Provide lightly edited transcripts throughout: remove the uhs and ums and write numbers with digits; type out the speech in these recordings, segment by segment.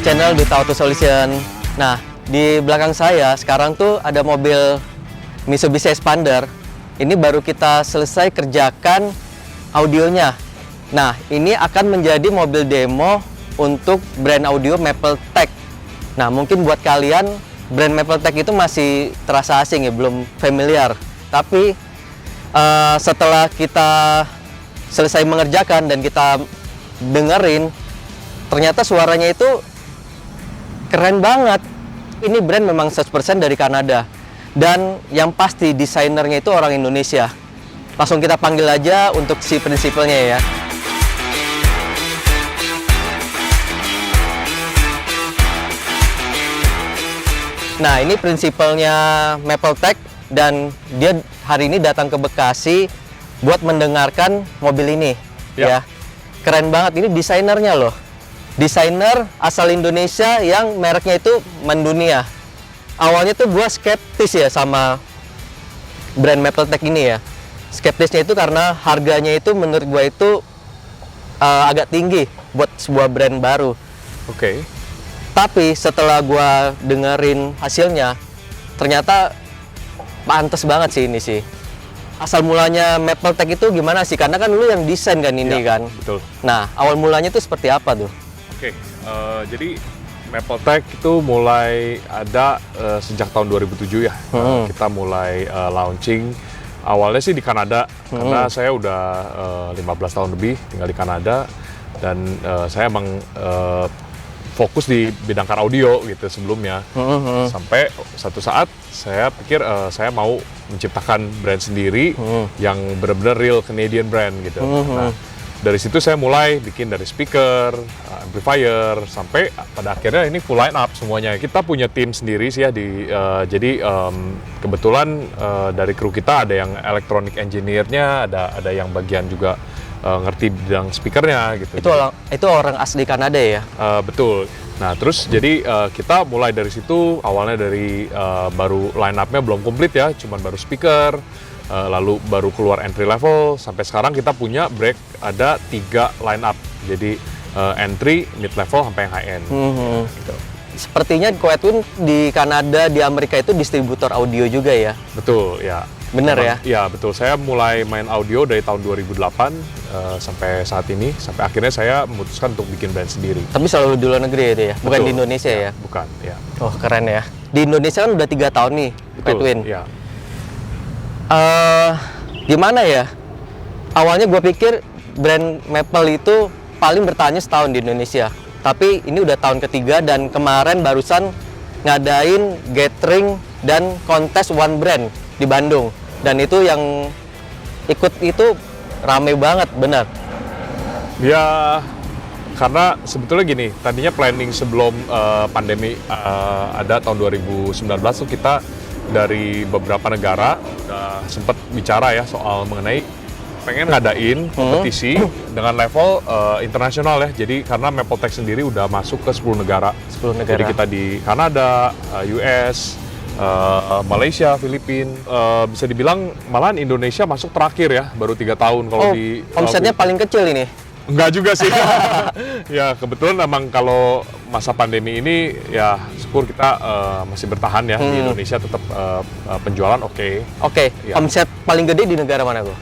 channel Duta Auto Solution. Nah, di belakang saya sekarang tuh ada mobil Mitsubishi Expander. Ini baru kita selesai kerjakan audionya. Nah, ini akan menjadi mobil demo untuk brand audio Mapletech. Nah, mungkin buat kalian brand Mapletech itu masih terasa asing ya, belum familiar. Tapi setelah kita selesai mengerjakan dan kita dengerin, ternyata suaranya itu keren banget. Ini brand memang 100% dari Kanada. Dan yang pasti desainernya itu orang Indonesia. Langsung kita panggil aja untuk si prinsipalnya ya. Nah, ini prinsipalnya Mapletech dan dia hari ini datang ke Bekasi buat mendengarkan mobil ini. Ya. Keren banget, ini desainernya loh. Desainer asal Indonesia yang mereknya itu mendunia. Awalnya tuh gua skeptis ya sama brand Mapletech ini ya. Skeptisnya itu karena harganya itu menurut gua itu agak tinggi buat sebuah brand baru. Oke. Tapi setelah gua dengerin hasilnya, ternyata pantes banget sih ini sih. Asal mulanya Mapletech itu gimana sih? Karena kan lu yang desain kan ini kan. Betul. Nah, awal mulanya itu seperti apa tuh? Oke, jadi Mapletech itu mulai ada sejak tahun 2007 ya. Kita mulai launching. Awalnya sih di Kanada, karena saya udah 15 tahun lebih tinggal di Kanada. Dan saya emang fokus di bidang car audio gitu sebelumnya. Sampai satu saat saya pikir saya mau menciptakan brand sendiri yang benar-benar real Canadian brand gitu. Nah, dari situ saya mulai bikin dari speaker, amplifier, sampai pada akhirnya ini full line up semuanya. Kita punya tim sendiri sih ya jadi kebetulan dari kru kita ada yang electronic engineer-nya, ada yang bagian juga ngerti bidang speakernya gitu. Itu orang asli Kanada ya? Betul. Nah terus jadi kita mulai dari situ, awalnya dari baru line up-nya belum komplit ya, cuman baru speaker, lalu baru keluar entry level, sampai sekarang kita punya ada 3 line up. Jadi entry, mid level, sampai yang high end. Gitu. Sepertinya Koetwin di Kanada, di Amerika itu distributor audio juga ya? Betul, ya. Bener ya? Iya, betul. Saya mulai main audio dari tahun 2008 sampai saat ini. Sampai akhirnya saya memutuskan untuk bikin brand sendiri. Tapi selalu di luar negeri itu ya? Bukan Betul, di Indonesia ya? Bukan, ya. Oh, keren ya. Di Indonesia kan udah 3 tahun nih, Koetwin. Iya. Gimana ya? Awalnya gue pikir brand Maple itu paling bertahannya setahun di Indonesia. Tapi ini udah tahun ketiga dan kemarin barusan ngadain gathering dan kontes One Brand di Bandung. Dan itu yang ikut itu rame banget, benar. Ya, karena sebetulnya gini, tadinya planning sebelum pandemi ada tahun 2019 tuh kita dari beberapa negara udah sempat bicara ya soal mengenai pengen ngadain kompetisi dengan level internasional ya. Jadi karena Mapletech sendiri udah masuk ke 10 negara. 10 negara. Jadi kita di Kanada, US, Malaysia, Filipina, bisa dibilang malahan Indonesia masuk terakhir ya, baru 3 tahun kalau di omsetnya paling kecil ini. Enggak juga sih. Ya kebetulan memang kalau masa pandemi ini ya syukur kita masih bertahan ya di Indonesia, tetap penjualan oke. Oke. Ya. Omset paling gede di negara mana bro?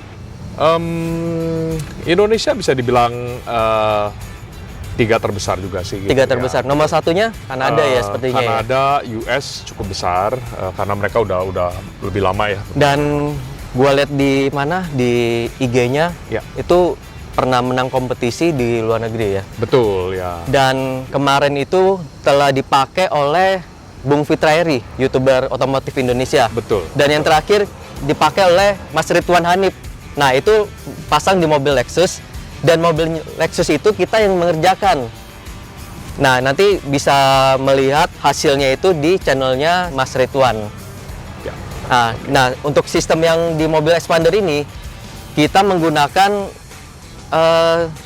Indonesia bisa dibilang 3 terbesar juga sih. Gitu, 3 terbesar. ya. Nomor satunya Kanada ya sepertinya. Kanada, US cukup besar karena mereka udah lebih lama ya. Dan gua lihat di mana di IG-nya Ya. itu pernah menang kompetisi di luar negeri ya. Betul ya. Dan kemarin itu telah dipakai oleh Bung Fitrairi, YouTuber otomotif Indonesia. Betul. Dan yang terakhir dipakai oleh Mas Ridwan Hanif. Nah, itu pasang di mobil Lexus dan mobil Lexus itu kita yang mengerjakan. Nah, nanti bisa melihat hasilnya itu di channelnya Mas Ridwan. Ya. Nah, untuk sistem yang di mobil Expander ini kita menggunakan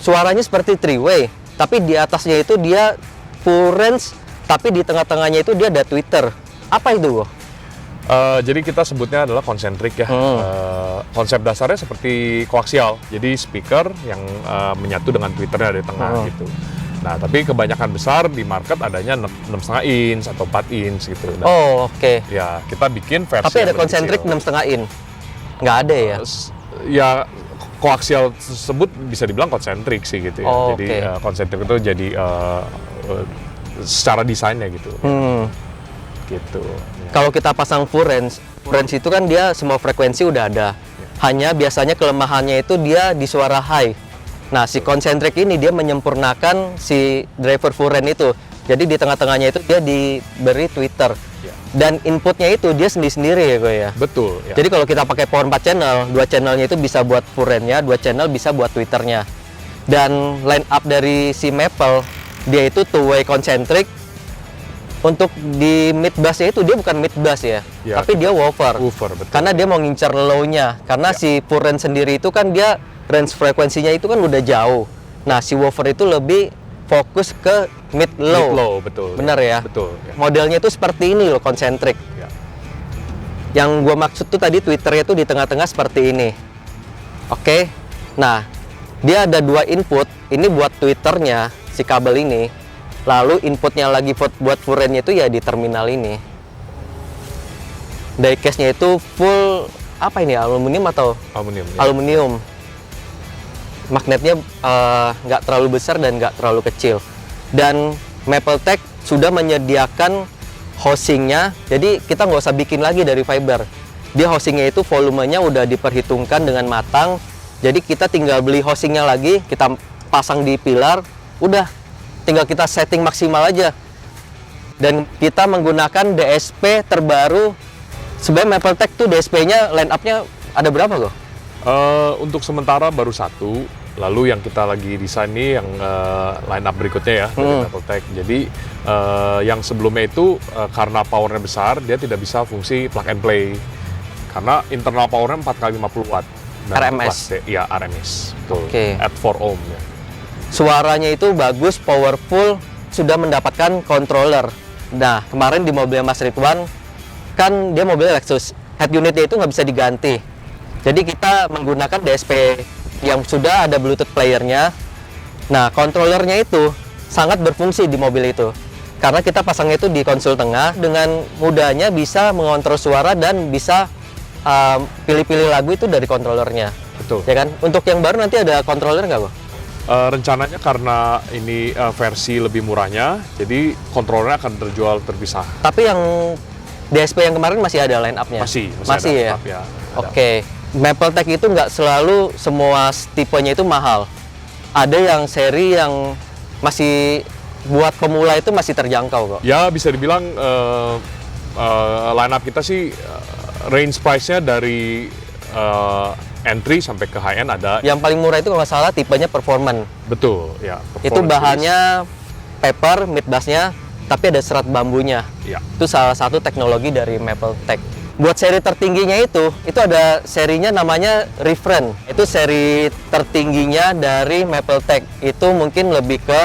suaranya seperti three-way, tapi di atasnya itu dia full range, tapi di tengah-tengahnya itu dia ada tweeter. Apa itu, Go? Jadi kita sebutnya adalah konsentrik ya. Konsep dasarnya seperti koaksial. Jadi speaker yang menyatu dengan tweeternya di tengah gitu. Nah, tapi kebanyakan besar di market adanya 6,5 inch atau 4 inch gitu. Dan, Oh, oke. ya, kita bikin versi Tapi ada yang lebih konsentrik kecil. 6,5 in? Nggak ada ya? Ya, koaksial tersebut bisa dibilang konsentrik sih gitu ya. Oh, Jadi oke. konsentrik itu jadi secara desainnya gitu. Gitu. Ya. Kalau kita pasang full range itu kan dia semua frekuensi udah ada. Hanya biasanya kelemahannya itu dia di suara high. Nah, si konsentrik ini dia menyempurnakan si driver full range itu. Jadi di tengah-tengahnya itu dia diberi tweeter. Ya. Dan inputnya itu dia sendiri-sendiri ya, Ko ya. Betul. Ya. Jadi kalau kita pakai power 4 channel, 2 channelnya itu bisa buat full range-nya, 2 channel bisa buat tweeternya. Dan line up dari si Maple, dia itu two-way concentric. Untuk di mid bass-nya itu dia bukan mid bass ya, Ya, tapi dia woofer. Woofer, betul. Karena dia mau ngincar low-nya. Karena si full range sendiri itu kan dia range frekuensinya itu kan udah jauh. Nah, si woofer itu lebih fokus ke mid low. Mid low, betul. Benar ya? Betul. Ya. Modelnya itu seperti ini loh, concentric. Ya. Yang gua maksud tuh tadi twitternya tuh di tengah-tengah seperti ini. Oke. Nah, dia ada 2 input. Ini buat twitternya si kabel ini. Lalu inputnya lagi buat full range-nya itu ya di terminal ini. Diecast-nya itu full apa ini, aluminium atau Aluminium. Ya. aluminium. Magnetnya nggak terlalu besar dan nggak terlalu kecil. Dan Mapletech sudah menyediakan housingnya, jadi kita nggak usah bikin lagi dari fiber. Dia housingnya itu volumenya udah diperhitungkan dengan matang. Jadi kita tinggal beli housingnya lagi, kita pasang di pilar, udah tinggal kita setting maksimal aja. Dan kita menggunakan DSP terbaru. Sebenarnya Mapletech tuh DSP-nya line up-nya ada berapa kok? Untuk sementara baru 1. Lalu yang kita lagi desain nih yang line up berikutnya ya dari Mapletech. Jadi yang sebelumnya itu karena powernya besar, dia tidak bisa fungsi plug and play. Karena internal powernya 4x50 watt. RMS? Iya, RMS. Betul. Oke. At 4 ohm ya. Suaranya itu bagus, powerful, sudah mendapatkan controller. Nah, kemarin di mobilnya Mas Ridwan, kan dia mobil Lexus, head unitnya itu nggak bisa diganti. Jadi kita menggunakan DSP yang sudah ada Bluetooth playernya. Nah, controllernya itu sangat berfungsi di mobil itu. Karena kita pasangnya itu di konsol tengah, dengan mudahnya bisa mengontrol suara dan bisa pilih-pilih lagu itu dari controllernya. Betul. Ya kan? Untuk yang baru nanti ada controller nggak, Bang? Rencananya karena ini versi lebih murahnya, jadi kontrolnya akan terjual terpisah. Tapi yang DSP yang kemarin masih ada line up-nya? Masih Masih ada ya? tetap ya. Ada. Oke. Mapletech itu nggak selalu semua tipenya itu mahal. Ada yang seri yang masih buat pemula itu masih terjangkau kok. Ya bisa dibilang line up kita sih range price-nya dari entry sampai ke high end ada. Yang paling murah itu kalau nggak salah tipenya performance. Betul, ya. Itu performance bahannya paper, mid bass-nya, tapi ada serat bambunya. series. Ya. Itu salah satu teknologi dari Mapletech. Buat seri tertingginya itu ada serinya namanya Refrain. Itu seri tertingginya dari Mapletech. Itu mungkin lebih ke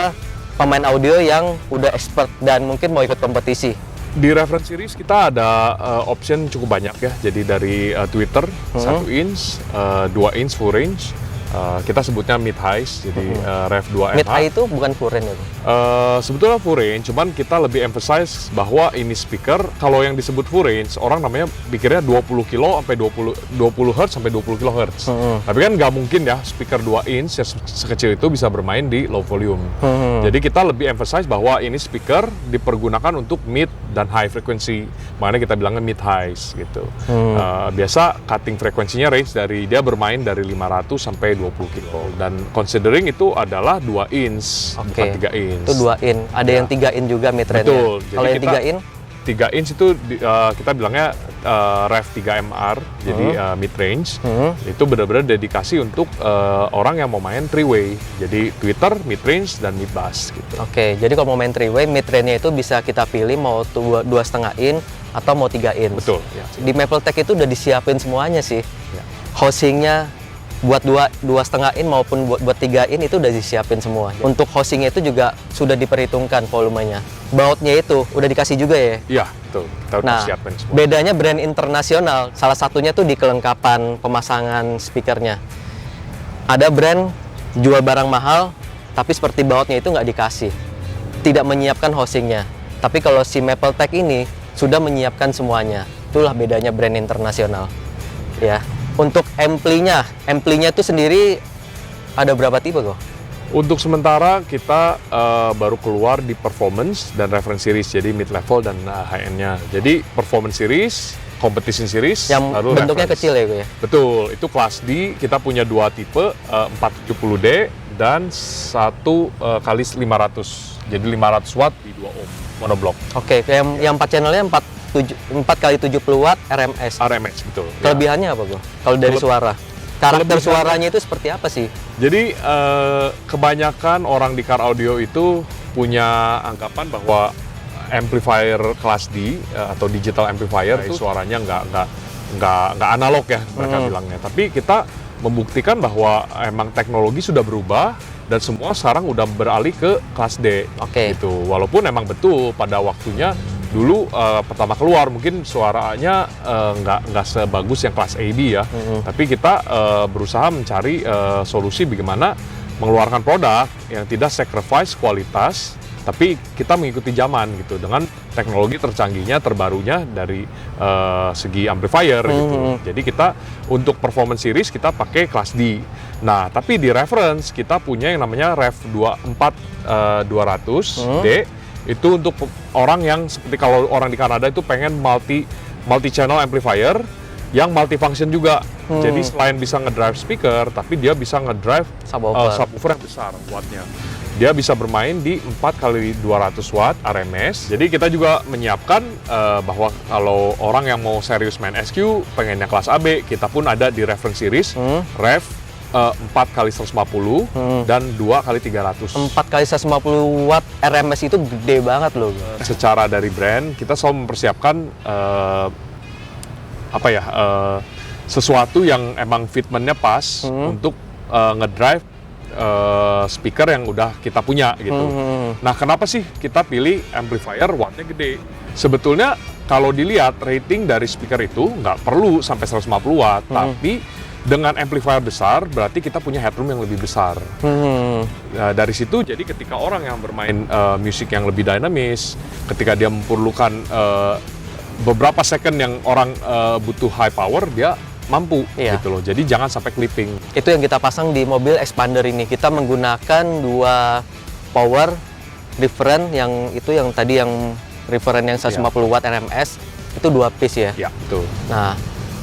pemain audio yang udah expert dan mungkin mau ikut kompetisi. Di reference series kita ada option cukup banyak ya. Jadi dari Twitter 1 inch, 2 inch full range. Kita sebutnya mid highs, jadi Rev 2 MH. Mid high itu bukan full range ya, Bang? Sebetulnya full range, cuman kita lebih emphasize bahwa ini speaker, kalau yang disebut full range, orang namanya pikirnya 20 kilo sampai 20 Hz sampai 20 kHz. Tapi kan nggak mungkin ya speaker 2 inch yang sekecil itu bisa bermain di low volume. Jadi kita lebih emphasize bahwa ini speaker dipergunakan untuk mid dan high frequency, makanya kita bilangnya mid highs gitu. Biasa cutting frekuensinya range dari dia bermain dari 500 sampai 20 kilo, dan considering itu adalah 2 inch, bukan 3 inch. Itu 2 in. Ada yang 3 in juga mid range-nya. Betul. Kalau yang 3 in? 3 inch itu kita bilangnya Rev 3 MR, jadi mid range. Itu benar-benar dedikasi untuk orang yang mau main 3-way. Jadi Twitter, mid range, dan mid bass gitu. Oke, jadi kalau mau main 3-way, mid range-nya itu bisa kita pilih mau 2,5 in atau mau 3 in. Betul. Ya. Di Mapletech itu udah disiapin semuanya sih. Ya. Housingnya buat 2,5 in maupun buat 3 in itu udah disiapin semua. Untuk housingnya itu juga sudah diperhitungkan volumenya. Bautnya itu udah dikasih juga ya? Iya, betul. Kita udah Nah, siapin semua. bedanya brand internasional, salah satunya tuh di kelengkapan pemasangan speakernya. Ada brand jual barang mahal, tapi seperti bautnya itu nggak dikasih, tidak menyiapkan housingnya. Tapi kalau si Mapletech ini sudah menyiapkan semuanya. Itulah bedanya brand internasional. Ya, untuk ampli-nya itu sendiri ada berapa tipe kok? Untuk sementara kita baru keluar di performance dan reference series, jadi mid level dan high end-nya. Jadi performance series, competition series, yang lalu bentuknya reference. kecil ya gue ya. Betul, itu kelas D. Kita punya 2 tipe, 470D dan 1 kali 500. Jadi 500 watt di 2 ohm monoblok. Oke, yang 4 channelnya 4 kali 70 watt RMS. RMS, betul. Kelebihannya apa gue? Kalau dari suara, karakter suaranya itu seperti apa sih? Jadi kebanyakan orang di car audio itu punya anggapan bahwa amplifier kelas D atau digital amplifier itu suaranya nggak analog ya mereka bilangnya. Tapi kita membuktikan bahwa emang teknologi sudah berubah dan semua sekarang udah beralih ke kelas D. Gitu. Walaupun emang betul pada waktunya dulu pertama keluar mungkin suaranya nggak sebagus yang kelas AB ya. Tapi kita berusaha mencari solusi bagaimana mengeluarkan produk yang tidak sacrifice kualitas, tapi kita mengikuti zaman gitu dengan teknologi tercanggihnya, terbarunya dari segi amplifier gitu. Jadi kita untuk performance series kita pakai kelas D. Nah, tapi di reference kita punya yang namanya Rev 200D. Itu untuk orang yang seperti kalau orang di Kanada itu pengen multi channel amplifier yang multifunction juga. Jadi selain bisa ngedrive speaker, tapi dia bisa ngedrive subwoofer yang besar wattnya. Dia bisa bermain di 4 kali 200 watt RMS. Jadi kita juga menyiapkan bahwa kalau orang yang mau serius main SQ, pengennya kelas AB, kita pun ada di reference series Rev 4 kali 150 dan 2 kali 300. 4 kali 150 watt RMS itu gede banget loh. Secara dari brand, kita selalu mempersiapkan sesuatu yang emang fitmentnya pas untuk ngedrive speaker yang udah kita punya gitu. Nah, kenapa sih kita pilih amplifier wattnya gede? Sebetulnya kalau dilihat rating dari speaker itu nggak perlu sampai 150 watt, tapi dengan amplifier besar berarti kita punya headroom yang lebih besar. Nah, dari situ jadi ketika orang yang bermain musik yang lebih dinamis, ketika dia memerlukan beberapa second yang orang butuh high power, dia mampu gitu loh. Jadi jangan sampai clipping. Itu yang kita pasang di mobil Expander ini. Kita menggunakan 2 power referent yang tadi yang referent yang 150 watt RMS itu 2 piece ya. Iya, betul. Nah,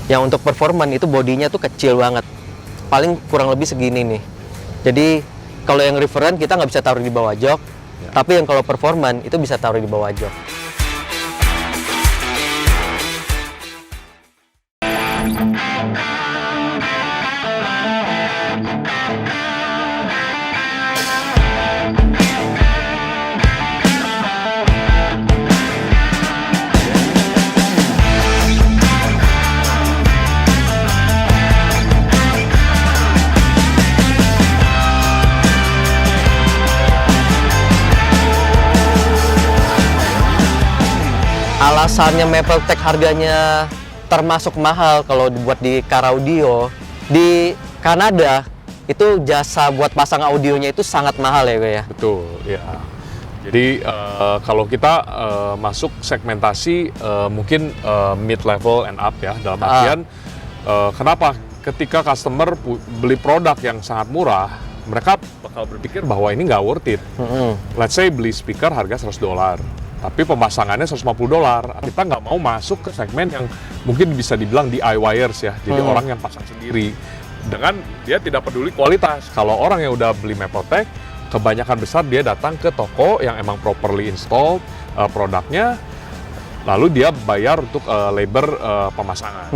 yang untuk performance itu bodinya tuh kecil banget. Paling kurang lebih segini nih. Jadi kalau yang referent kita nggak bisa taruh di bawah jok, tapi yang kalau performance itu bisa taruh di bawah jok. Alasannya Mapletech harganya termasuk mahal kalau dibuat di car audio di Kanada, itu jasa buat pasang audionya itu sangat mahal ya, ya. Betul, ya. Jadi kalau kita masuk segmentasi mungkin mid level and up ya, dalam artian kenapa ketika customer beli produk yang sangat murah, mereka bakal berpikir bahwa ini nggak worth it. Let's say beli speaker harga $100. Tapi pemasangannya $150. Kita nggak mau masuk ke segmen yang mungkin bisa dibilang DIYers ya, jadi orang yang pasang sendiri. Dengan dia tidak peduli kualitas. Kalau orang yang udah beli Mapletech, kebanyakan besar dia datang ke toko yang emang properly installed produknya, lalu dia bayar untuk labor pemasangan.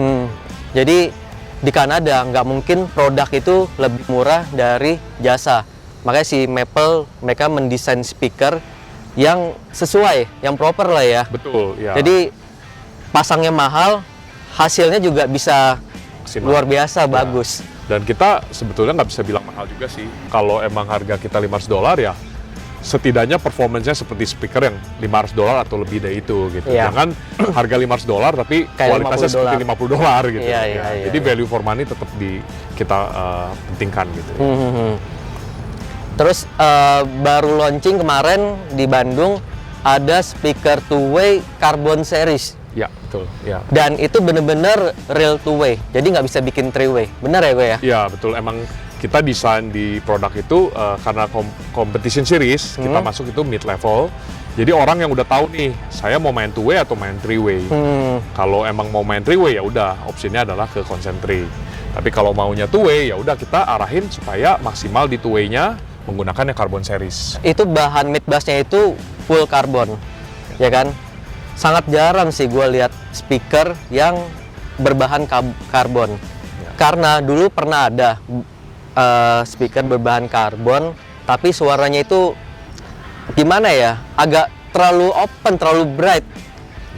Jadi di Kanada nggak mungkin produk itu lebih murah dari jasa. Makanya si Maple mereka mendesain speaker yang sesuai, yang proper lah ya. Betul, ya. Jadi pasangnya mahal, hasilnya juga bisa Maksimal. Luar biasa bagus. Dan kita sebetulnya nggak bisa bilang mahal juga sih. Kalau emang harga kita $500 ya, setidaknya performance-nya seperti speaker yang $500 atau lebih dari itu gitu. Jangan harga $500 tapi kayak kualitasnya seperti $50 gitu. Jadi iya. value for money tetap kita pentingkan gitu. Terus baru launching kemarin di Bandung ada speaker two-way Carbon Series. Ya, betul. Ya. Dan itu bener-bener real two-way, jadi nggak bisa bikin three-way. Bener ya gue ya? Iya, betul. Emang kita desain di produk itu karena competition series, kita masuk itu mid level. Jadi orang yang udah tahu nih, saya mau main two-way atau main three-way. Kalau emang mau main three-way ya udah, opsinya adalah ke concentric. Tapi kalau maunya two-way ya udah kita arahin supaya maksimal di two-way-nya menggunakan yang Carbon Series. Itu bahan mid bass-nya itu full karbon, ya kan? Sangat jarang sih gue lihat speaker yang berbahan karbon. Ya. Karena dulu pernah ada speaker berbahan karbon, tapi suaranya itu gimana ya? Agak terlalu open, terlalu bright.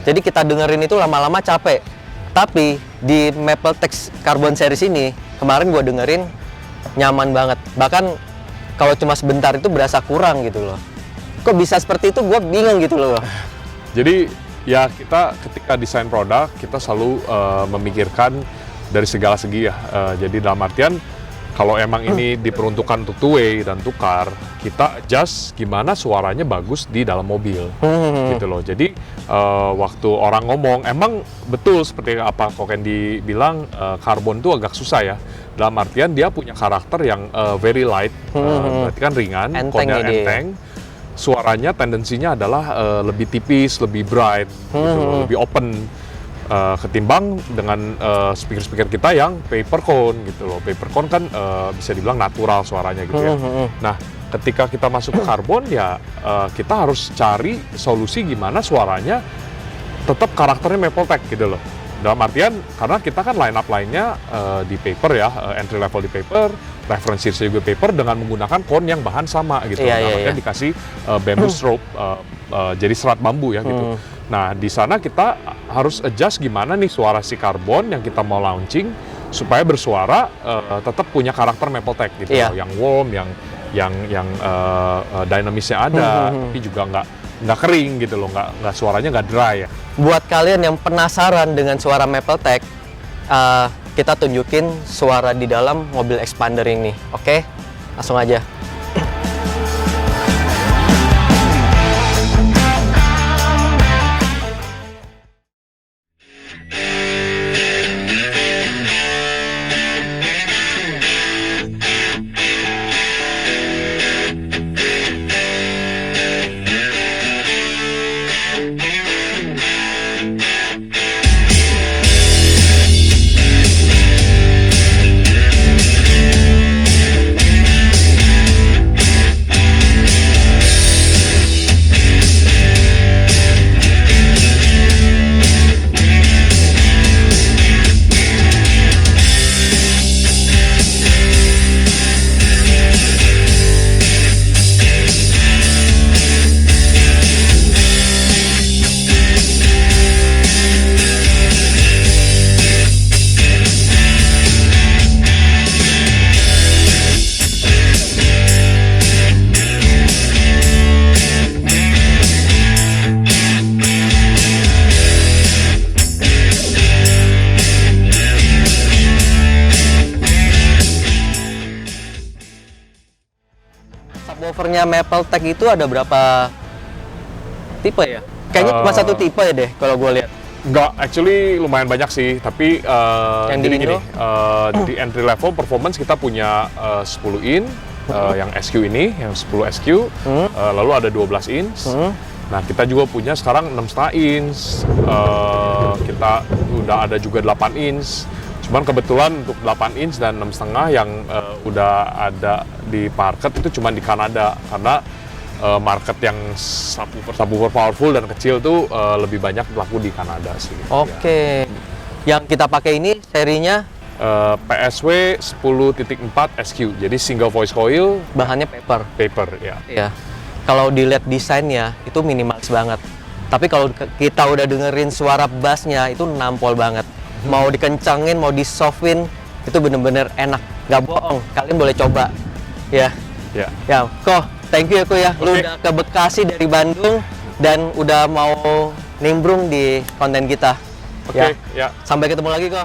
Jadi kita dengerin itu lama-lama capek. Tapi di Mapletek Carbon Series ini, kemarin gue dengerin nyaman banget. Bahkan kalau cuma sebentar itu berasa kurang gitu loh. Kok bisa seperti itu? Gue bingung gitu loh. Jadi ya kita ketika desain produk kita selalu memikirkan dari segala segi ya. Jadi dalam artian kalau emang ini diperuntukkan untuk two-way dan tukar, kita adjust gimana suaranya bagus di dalam mobil, gitu loh. Jadi waktu orang ngomong, emang betul seperti apa kok Candy bilang, karbon itu agak susah ya. Dalam artian dia punya karakter yang very light, berarti kan ringan, kodenya enteng. Suaranya tendensinya adalah lebih tipis, lebih bright, gitu loh, lebih open. Ketimbang dengan speaker-speaker kita yang paper cone gitu loh. Paper cone kan bisa dibilang natural suaranya gitu ya. Nah, ketika kita masuk ke karbon ya kita harus cari solusi gimana suaranya tetap karakternya Mapletek gitu loh. Dalam artian karena kita kan line up lainnya di paper ya, entry level di paper, reference series juga paper dengan menggunakan cone yang bahan sama gitu. Artinya dikasih bamboo strobe, jadi serat bambu ya gitu. Nah, di sana kita harus adjust gimana nih suara si karbon yang kita mau launching supaya bersuara tetap punya karakter Mapletek gitu, yang warm, yang dynamisnya ada, tapi juga nggak kering gitu loh, nggak suaranya nggak dry ya. Buat kalian yang penasaran dengan suara Mapletek, kita tunjukin suara di dalam mobil expander ini, oke? Langsung aja. Subwoofernya Mapletek itu ada berapa tipe ya? Kayaknya cuma satu tipe ya deh kalau gue lihat. Enggak, actually lumayan banyak sih, tapi yang jadi gini, di entry level performance kita punya 10 in, yang SQ ini, yang 10 SQ, lalu ada 12 inch. Nah, kita juga punya sekarang 6,5 inch, kita udah ada juga 8 inch. Cuman kebetulan untuk 8 inch dan 6,5 yang udah ada di market itu cuma di Kanada, karena market yang subwoofer powerful dan kecil tuh lebih banyak berlaku di Kanada sih. Oke. Yang kita pakai ini serinya PSW 10.4 SQ, jadi single voice coil, bahannya paper. paper ya. Iya. Kalau dilihat desainnya itu minimalis banget. Tapi kalau kita udah dengerin suara bassnya itu nampol banget. Mau dikencangin, mau disoftin, itu bener-bener enak. Gak bohong, kalian boleh coba. Ya. Ya. Ya, Ko, thank you ya Ko ya. Lu udah ke Bekasi dari Bandung dan udah mau nimbrung di konten kita. Oke, ya. Sampai ketemu lagi Ko.